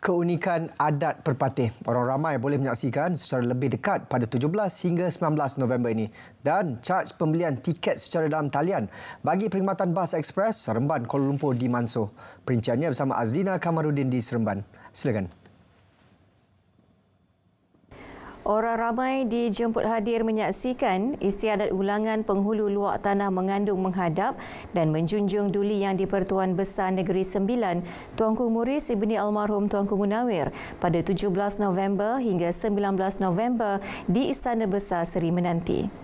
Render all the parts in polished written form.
Keunikan adat Perpatih. Orang ramai boleh menyaksikan secara lebih dekat pada 17 hingga 19 November ini. Dan caj pembelian tiket secara dalam talian bagi perkhidmatan bas ekspres Seremban Kuala Lumpur dimansuh. Perinciannya bersama Azlina Kamarudin di Seremban. Silakan. Orang ramai dijemput hadir menyaksikan istiadat ulangan penghulu luak tanah mengandung menghadap dan menjunjung duli Yang di-Pertuan Besar Negeri Sembilan Tuanku Muris Ibni Almarhum Tuanku Munawir pada 17 November hingga 19 November di Istana Besar Seri Menanti.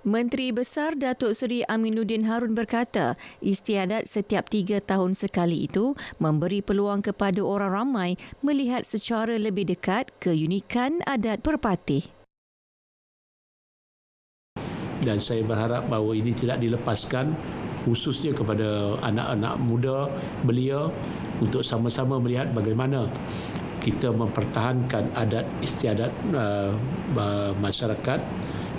Menteri Besar Datuk Seri Aminuddin Harun berkata, istiadat setiap 3 tahun sekali itu memberi peluang kepada orang ramai melihat secara lebih dekat keunikan adat Perpatih. Dan saya berharap bahawa ini tidak dilepaskan khususnya kepada anak-anak muda belia untuk sama-sama melihat bagaimana kita mempertahankan adat istiadat masyarakat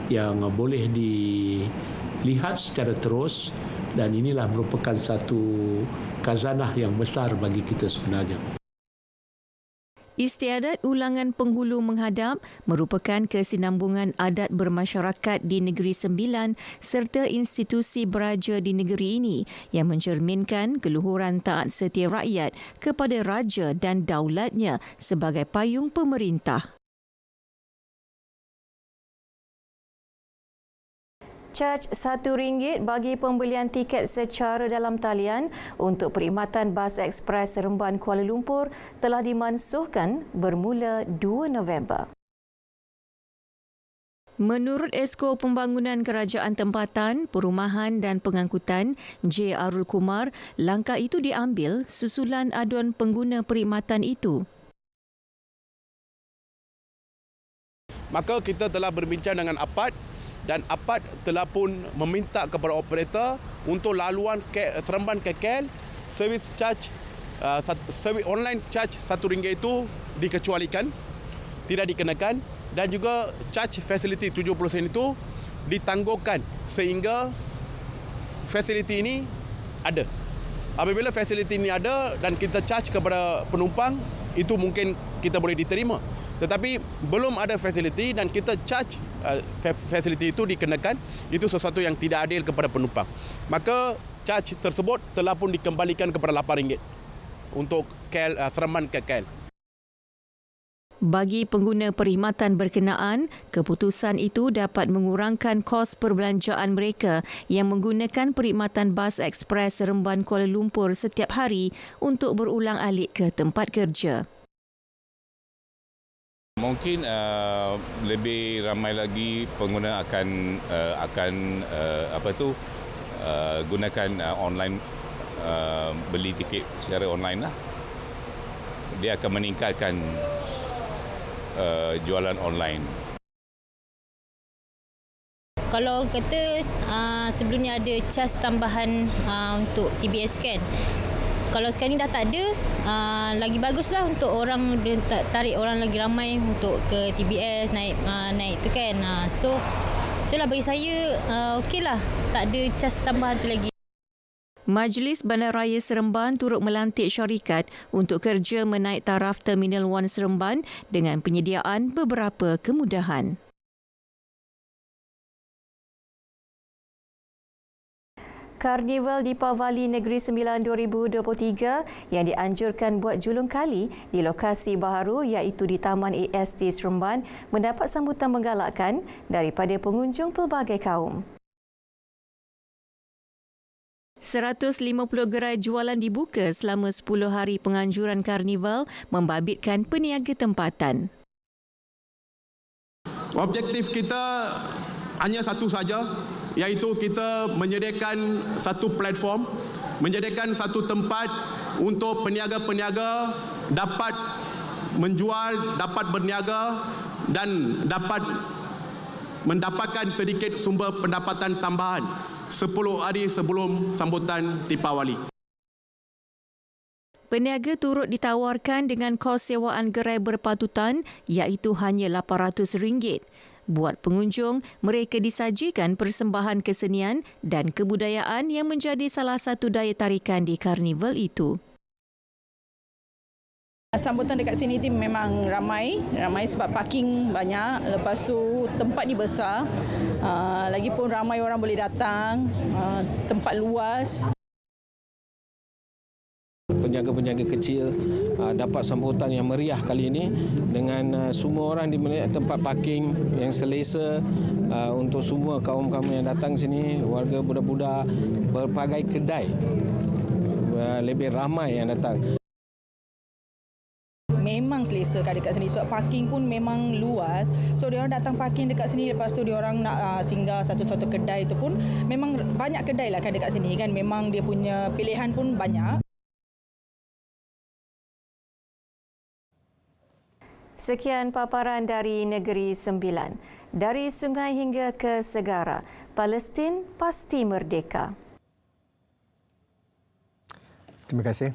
yang boleh dilihat secara terus, dan inilah merupakan satu khazanah yang besar bagi kita sebenarnya. Istiadat ulangan penghulu menghadap merupakan kesinambungan adat bermasyarakat di Negeri Sembilan serta institusi beraja di negeri ini yang mencerminkan keluhuran taat setia rakyat kepada raja dan daulatnya sebagai payung pemerintah. Caj RM1 bagi pembelian tiket secara dalam talian untuk perkhidmatan bas ekspres Seremban Kuala Lumpur telah dimansuhkan bermula 2 November. Menurut Esko Pembangunan Kerajaan Tempatan, Perumahan dan Pengangkutan J. Arul Kumar, langkah itu diambil susulan aduan pengguna perkhidmatan itu. Maka kita telah berbincang dengan APAD dan APAD telah pun meminta kepada operator untuk laluan Seremban KL, servis charge, servis online charge RM1 itu dikecualikan, tidak dikenakan, dan juga charge facility 70% itu ditangguhkan sehingga facility ini ada. Apabila facility ini ada dan kita charge kepada penumpang, itu mungkin kita boleh diterima. Tetapi belum ada facility dan kita charge facility itu dikenakan, itu sesuatu yang tidak adil kepada penumpang. Maka charge tersebut telah pun dikembalikan kepada RM8 untuk Seremban KL. Bagi pengguna perkhidmatan berkenaan, keputusan itu dapat mengurangkan kos perbelanjaan mereka yang menggunakan perkhidmatan bas ekspres Seremban Kuala Lumpur setiap hari untuk berulang-alik ke tempat kerja. Mungkin lebih ramai lagi pengguna akan gunakan online, beli tiket secara online lah. Dia akan meningkatkan jualan online. Kalau kata sebelumnya ada caj tambahan untuk TBS kan. Kalau sekarang ni dah tak ada, lagi baguslah untuk orang tarik orang lagi ramai untuk ke TBS naik tu kan. So lah bagi saya okeylah, tak ada cas tambahan tu lagi. Majlis Bandaraya Seremban turut melantik syarikat untuk kerja menaik taraf Terminal 1 Seremban dengan penyediaan beberapa kemudahan. Karnival Deepavali Negeri Sembilan 2023 yang dianjurkan buat julung kali di lokasi baharu iaitu di Taman AST Seremban mendapat sambutan menggalakkan daripada pengunjung pelbagai kaum. 150 gerai jualan dibuka selama 10 hari penganjuran Karnival membabitkan peniaga tempatan. Objektif kita hanya satu saja, iaitu kita menyediakan satu platform, menyediakan satu tempat untuk peniaga-peniaga dapat menjual, dapat berniaga dan dapat mendapatkan sedikit sumber pendapatan tambahan 10 hari sebelum sambutan Deepavali. Peniaga turut ditawarkan dengan kos sewaan gerai berpatutan iaitu hanya RM800. Buat pengunjung, mereka disajikan persembahan kesenian dan kebudayaan yang menjadi salah satu daya tarikan di karnival itu. Sambutan dekat sini memang ramai sebab parking banyak, lepas tu tempat ni besar, lagipun ramai orang boleh datang, tempat luas. Penjaga-penjaga kecil dapat sambutan yang meriah kali ini dengan semua orang di tempat parking yang selesa untuk semua kaum-kaum yang datang sini, warga budak-budak, berbagai kedai, lebih ramai yang datang. Memang selesa dekat sini sebab parking pun memang luas. So dia orang datang parking dekat sini, lepas tu dia orang nak singgah satu-satu kedai tu pun memang banyak kedai lah kan dekat sini kan. Memang dia punya pilihan pun banyak. Sekian paparan dari Negeri Sembilan. Dari sungai hingga ke segara, Palestin pasti merdeka. Terima kasih.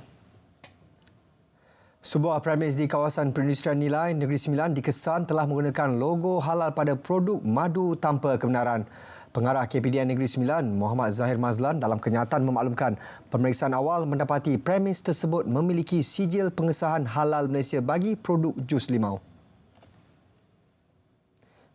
Sebuah premis di kawasan perindustrian nilai Negeri Sembilan dikesan telah menggunakan logo halal pada produk madu tanpa kebenaran. Pengarah KPDN Negeri Sembilan, Muhammad Zahir Mazlan dalam kenyataan memaklumkan pemeriksaan awal mendapati premis tersebut memiliki sijil pengesahan halal Malaysia bagi produk jus limau.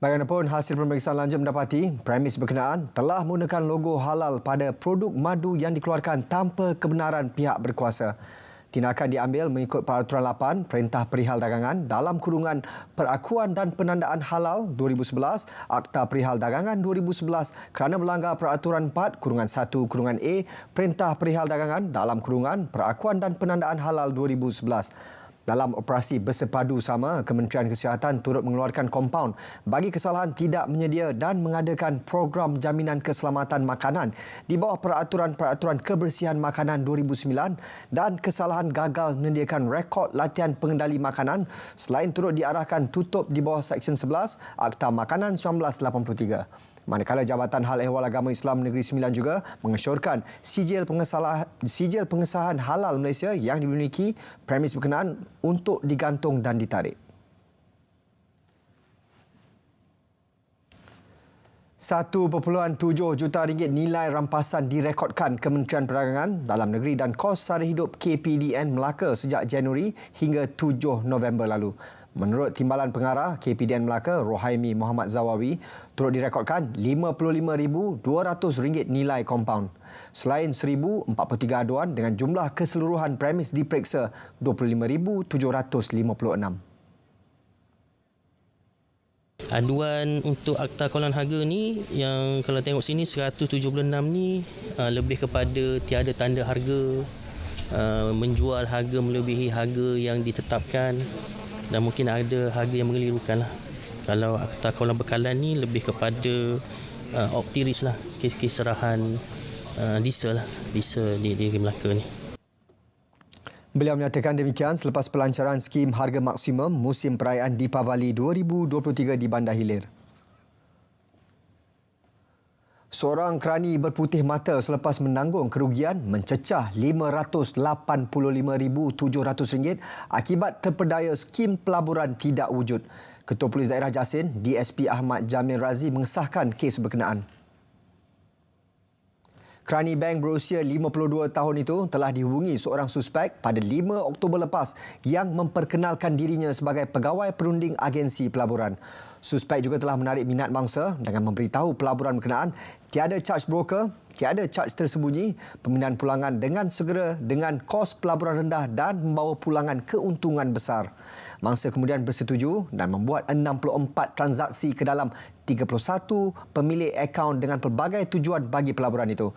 Bagaimanapun, hasil pemeriksaan lanjut mendapati premis berkenaan telah menggunakan logo halal pada produk madu yang dikeluarkan tanpa kebenaran pihak berkuasa. Tindakan diambil mengikut Peraturan 8 Perintah Perihal Dagangan dalam kurungan Perakuan dan Penandaan Halal 2011, Akta Perihal Dagangan 2011 kerana melanggar Peraturan 4 kurungan 1 kurungan A Perintah Perihal Dagangan dalam kurungan Perakuan dan Penandaan Halal 2011. Dalam operasi bersepadu sama, Kementerian Kesihatan turut mengeluarkan kompaun bagi kesalahan tidak menyedia dan mengadakan program jaminan keselamatan makanan di bawah Peraturan-Peraturan Kebersihan Makanan 2009 dan kesalahan gagal menyediakan rekod latihan pengendali makanan selain turut diarahkan tutup di bawah Seksyen 11 Akta Makanan 1983. Manakala Jabatan Hal Ehwal Agama Islam Negeri Sembilan juga mengesyorkan sijil pengesahan halal Malaysia yang dimiliki premis berkenaan untuk digantung dan ditarik. 1.7 juta ringgit nilai rampasan direkodkan Kementerian Perdagangan Dalam Negeri dan Kos Sara Hidup KPDN Melaka sejak Januari hingga 7 November lalu. Menurut Timbalan Pengarah KPDN Melaka, Rohaimi Muhammad Zawawi, turut direkodkan RM55,200 nilai kompaun. Selain 1,043 aduan dengan jumlah keseluruhan premis diperiksa RM25,756. Aduan untuk akta kawalan harga ni yang kalau tengok sini 176 ni lebih kepada tiada tanda harga, menjual harga melebihi harga yang ditetapkan dan mungkin ada harga yang mengelirukan lah. Kalau akta kawalan bekalan ni lebih kepada optiris lah, kes-kes serahan diesel di Melaka ni. Beliau menyatakan demikian selepas pelancaran skim harga maksimum musim perayaan Deepavali 2023 di Bandar Hilir. Seorang kerani berputih mata selepas menanggung kerugian mencecah RM585,700 akibat terpedaya skim pelaburan tidak wujud. Ketua Polis Daerah Jasin, DSP Ahmad Jamil Razi mengesahkan kes berkenaan. Kerani bank berusia 52 tahun itu telah dihubungi seorang suspek pada 5 Oktober lepas yang memperkenalkan dirinya sebagai pegawai perunding agensi pelaburan. Suspek juga telah menarik minat mangsa dengan memberitahu pelaburan berkenaan tiada charge broker, tiada charge tersembunyi, pemindahan pulangan dengan segera dengan kos pelaburan rendah dan membawa pulangan keuntungan besar. Mangsa kemudian bersetuju dan membuat 64 transaksi ke dalam 31 pemilik akaun dengan pelbagai tujuan bagi pelaburan itu.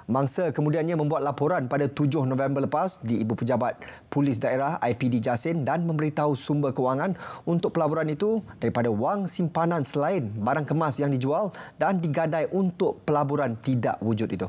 Mangsa kemudiannya membuat laporan pada 7 November lepas di Ibu Pejabat Polis Daerah IPD Jasin dan memberitahu sumber kewangan untuk pelaburan itu daripada wang simpanan selain barang kemas yang dijual dan digadai untuk pelaburan tidak wujud itu.